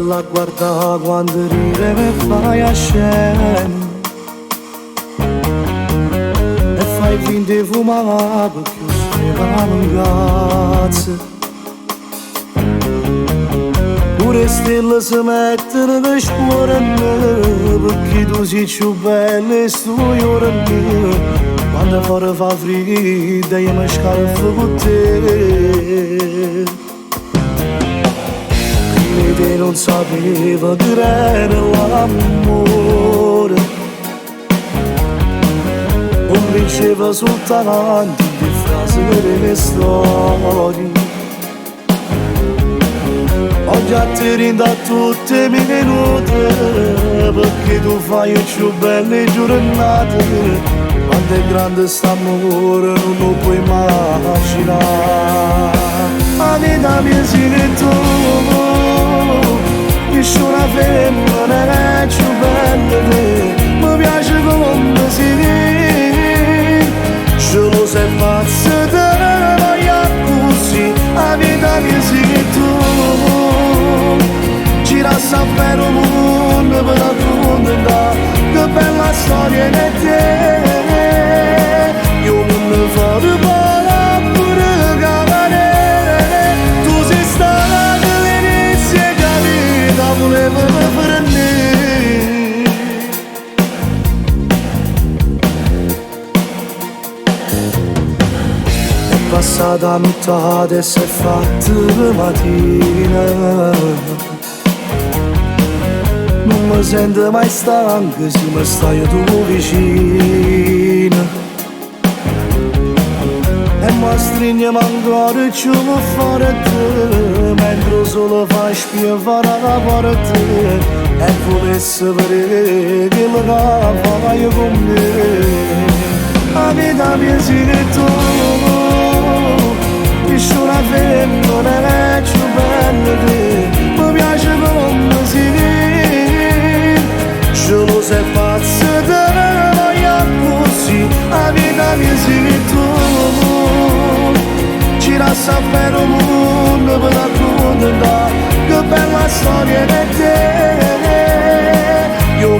bella a guardare quando ride mi fai a scena e fai finta di fumare perché io sfregano un cazzo. Pure stelle si mettono che scuorano perché tu sei più bella e sto llorando. Quando fuori fa freddo io mi scalfo con te. Te non sapeva che era l'amore, convinceva soltanto di frasi delle storie. Oggi a te rinda tutte le minute perché tu fai più belle giornate. Quanto è grande st'amore non lo puoi immaginare. La vita mia sei tu, una femmina è più bella di te, mi piace come sei, ce lo sei pazza te ne voglio così, la vita che sei tu, gira sempre un mondo per raccontare, che bella storia di te, io non ne farò parla pure cavalere, tu sei stata dall'inizio e capita, volevo prendere. È passata metà e si è fatta mattina, non mi sento mai stanco se mi stai tu vicino. E mi stringiamo ancora più forte, mentre solo fai spievare la porta. E volessi vedere quello che fai con me. La vita mia sei tu, che una femmina è più bella di te, mi piace come sei, ce lo sei pazza te ne voglio così, la vita mia sei tu, gira sempre un mondo per raccontare, che bella storia di te, io